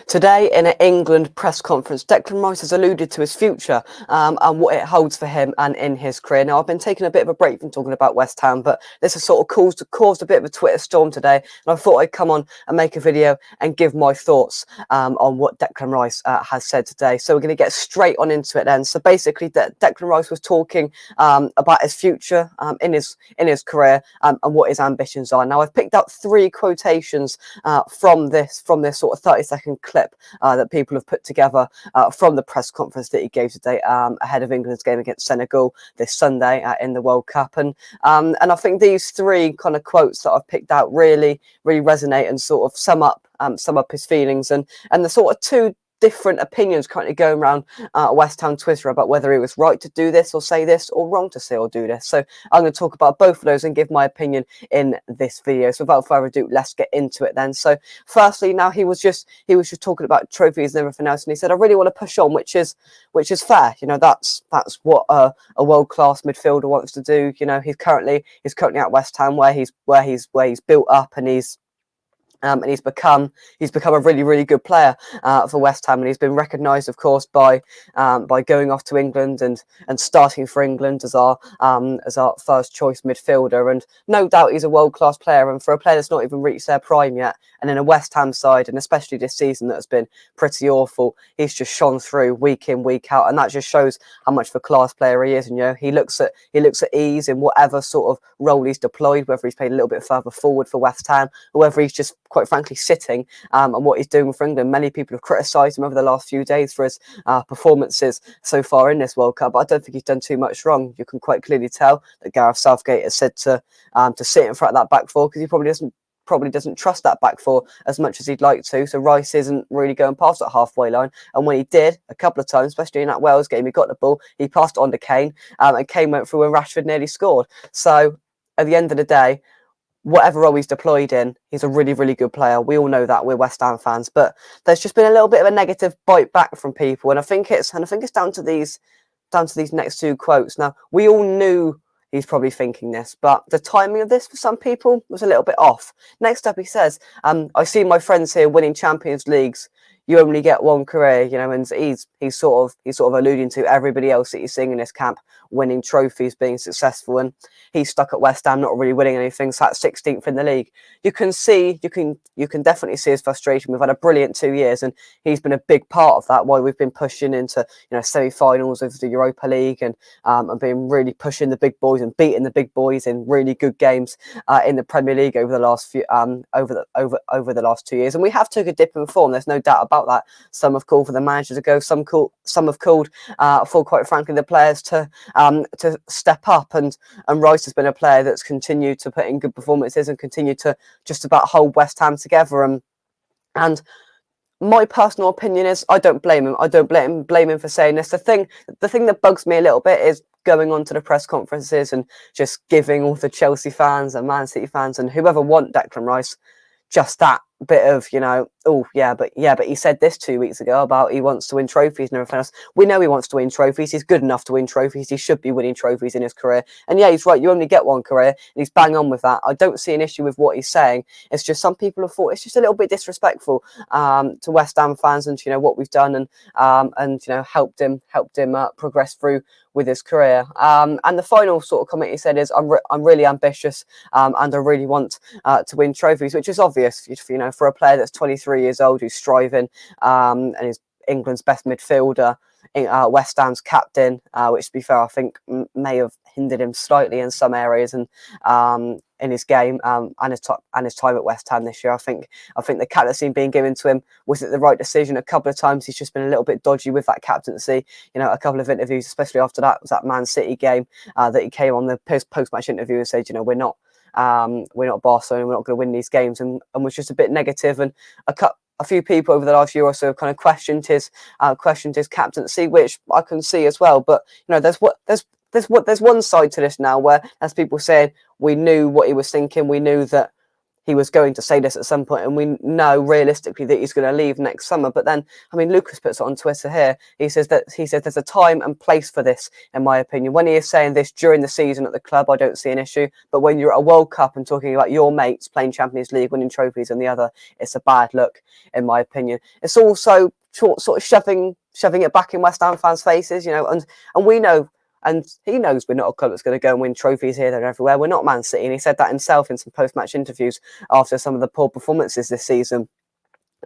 Today, in an England press conference, Declan Rice has alluded to his future and what it holds for him and in his career. Now, I've been taking a bit of a break from talking about West Ham, but this has sort of caused a bit of a Twitter storm today, and I thought I'd come on and make a video and give my thoughts on what Declan Rice has said today. So we're going to get straight on into it then. So basically, Declan Rice was talking about his future in his career and what his ambitions are. Now, I've picked out three quotations from this sort of 30-second clip that people have put together from the press conference that he gave today ahead of England's game against Senegal this Sunday in the World Cup. And I think these three kind of quotes that I've picked out really resonate and sort of sum up his feelings and the sort of two different opinions currently going around West Ham Twitter about whether he was right to do this or say this or wrong to say or do this. So I'm going to talk about both of those and give my opinion in this video. So without further ado, let's get into it then. So firstly, now he was just talking about trophies and everything else, and he said, I really want to push on, which is fair. You know, that's what a world-class midfielder wants to do. You know, he's currently at West Ham where he's built up and he's become a really good player for West Ham, and he's been recognised, of course, by going off to England and starting for England as our first choice midfielder. And no doubt he's a world class player, and for a player that's not even reached their prime yet, and in a West Ham side, and especially this season that has been pretty awful, he's just shone through week in week out, and that just shows how much of a class player he is. And you know, he looks at ease in whatever sort of role he's deployed, whether he's played a little bit further forward for West Ham or whether he's just quite frankly sitting and what he's doing for England. Many people have criticised him over the last few days for his performances so far in this World Cup, but I don't think he's done too much wrong. You can quite clearly tell that Gareth Southgate has said to sit in front of that back four because he probably doesn't trust that back four as much as he'd like to. So Rice isn't really going past that halfway line, and when he did a couple of times, especially in that Wales game, he got the ball, he passed it on to Kane, and Kane went through and Rashford nearly scored. So at the end of the day, whatever role he's deployed in, he's a really good player. We all know that, we're West Ham fans, but there's just been a little bit of a negative bite back from people, and I think it's down to these next two quotes. Now, we all knew he's probably thinking this, but the timing of this for some people was a little bit off. Next up, he says, I see my friends here winning Champions Leagues. You only get one career, you know, and he's sort of alluding to everybody else that you're seeing in this camp winning trophies, being successful, and he's stuck at West Ham, not really winning anything, sat 16th in the league. You can definitely see his frustration. We've had a brilliant 2 years, and he's been a big part of that. Why we've been pushing into, you know, semi-finals of the Europa League and been really pushing the big boys and beating the big boys in really good games in the Premier League over the last few over the last 2 years. And we have took a dip in form. There's no doubt about that. Some have called for the manager to go. Some have called for, quite frankly, the players to step up. And Rice has been a player that's continued to put in good performances and continued to just about hold West Ham together. And my personal opinion is I don't blame him. I don't blame him for saying this. The thing that bugs me a little bit is going on to the press conferences and just giving all the Chelsea fans and Man City fans and whoever want Declan Rice just that bit of, you know, but he said this 2 weeks ago about he wants to win trophies and everything else. We know he wants to win trophies. He's good enough to win trophies. He should be winning trophies in his career. And yeah, he's right. You only get one career, and he's bang on with that. I don't see an issue with what he's saying. It's just some people have thought it's just a little bit disrespectful to West Ham fans and, you know, what we've done and you know, helped him progress through with his career. And the final sort of comment he said is, I'm really ambitious and I really want to win trophies, which is obvious, you know, for a player that's 23 years old who's striving and is England's best midfielder, West Ham's captain, which, to be fair, I think may have hindered him slightly in some areas and in his game and his time at West Ham this year. I think the captaincy being given to him, was it the right decision? A couple of times he's just been a little bit dodgy with that captaincy. You know, a couple of interviews, especially after that was that Man City game that he came on the post-match interview and said, you know, we're not Barcelona, we're not going to win these games, and was just a bit negative. And a few people over the last year or so have kind of questioned his captaincy, which I can see as well. But you know, there's one side to this now where, as people saying, we knew what he was thinking, we knew that he was going to say this at some point, and we know realistically that he's going to leave next summer. But then, I mean, Lucas puts it on Twitter here. He says there's a time and place for this, in my opinion. When he is saying this during the season at the club, I don't see an issue. But when you're at a World Cup and talking about your mates playing Champions League, winning trophies, and the other, it's a bad look, in my opinion. It's also sort of shoving it back in West Ham fans' faces, you know, and we know. And he knows we're not a club that's going to go and win trophies here, there, and everywhere. We're not Man City. And he said that himself in some post-match interviews after some of the poor performances this season.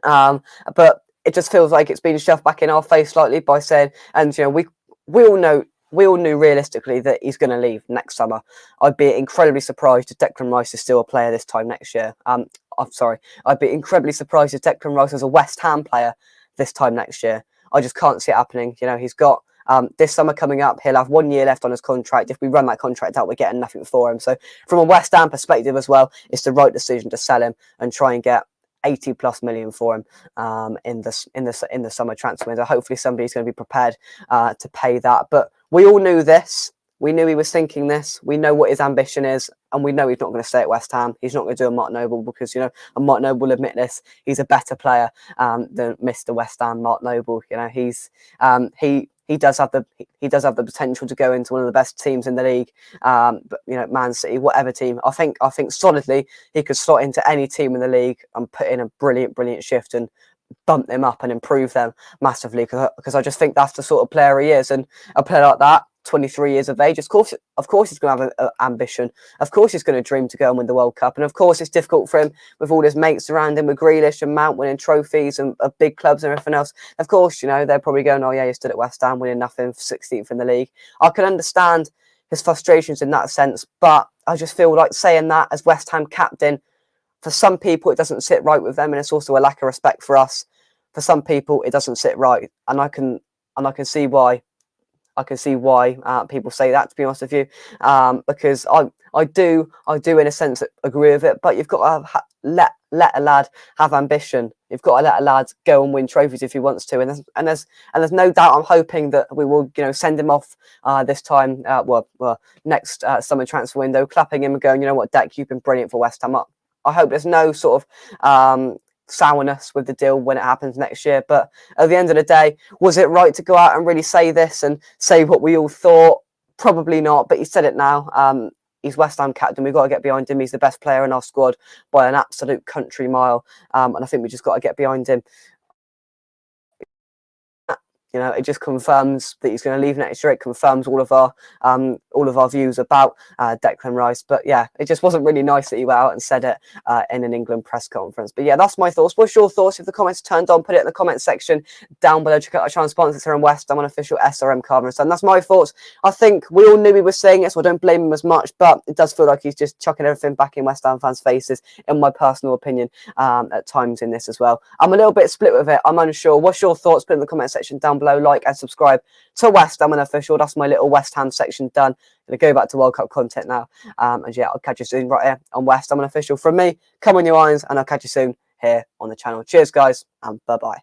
But it just feels like it's been shoved back in our face slightly by saying, and, you know, we all knew realistically that he's going to leave next summer. I'd be incredibly surprised if Declan Rice is still a player this time next year. I'm sorry. I'd be incredibly surprised if Declan Rice is a West Ham player this time next year. I just can't see it happening. You know, he's got this summer coming up. He'll have 1 year left on his contract. If we run that contract out, we're getting nothing for him. So from a West Ham perspective as well, it's the right decision to sell him and try and get 80+ million for him in the summer transfer window. Hopefully somebody's going to be prepared to pay that. But we all knew this. We knew he was thinking this. We know what his ambition is, and we know he's not going to stay at West Ham. He's not going to do a Mark Noble because, you know, and Mark Noble will admit this. He's a better player than Mr. West Ham, Mark Noble. You know, he does have the potential to go into one of the best teams in the league. But, you know, Man City, whatever team. I think solidly he could slot into any team in the league and put in a brilliant shift and bump them up and improve them massively. Because I just think that's the sort of player he is, and a player like that, 23 years of age, of course he's going to have an ambition. Of course he's going to dream to go and win the World Cup. And of course it's difficult for him with all his mates around him, with Grealish and Mount winning trophies and big clubs and everything else. Of course, you know, they're probably going, oh yeah, you stood at West Ham winning nothing, 16th in the league. I can understand his frustrations in that sense, but I just feel like saying that as West Ham captain, for some people it doesn't sit right with them, and it's also a lack of respect for us. For some people it doesn't sit right, and I can see why. I can see why people say that, to be honest with you, because I do in a sense agree with it. But you've got to let a lad have ambition. You've got to let a lad go and win trophies if he wants to. And there's no doubt. I'm hoping that we will, you know, send him off this time. Next summer transfer window, clapping him and going, you know what, Deck, you've been brilliant for West Ham. I hope there's no sort of sourness with the deal when it happens next year. But at the end of the day, was it right to go out and really say this and say what we all thought? Probably not, but he said it now. He's West Ham captain. We've got to get behind him. He's the best player in our squad by an absolute country mile, and I think we just got to get behind him. You know, it just confirms that he's going to leave next year. It confirms all of our views about Declan Rice. But yeah, it just wasn't really nice that he went out and said it in an England press conference. But yeah, that's my thoughts. What's your thoughts? If the comments are turned on, put it in the comment section down below. Check out our channel sponsors here in West Ham, an official SRM card. And that's my thoughts. I think we all knew he was saying it, so I don't blame him as much. But it does feel like he's just chucking everything back in West Ham fans' faces, in my personal opinion, at times in this as well. I'm a little bit split with it. I'm unsure. What's your thoughts? Put in the comment section down below. Like and subscribe to West Ham Unofficial. That's my little West Ham section done. Gonna go back to World Cup content now. And yeah, I'll catch you soon right here on West Ham Unofficial. From me, come on you irons, and I'll catch you soon here on the channel. Cheers, guys, and bye-bye.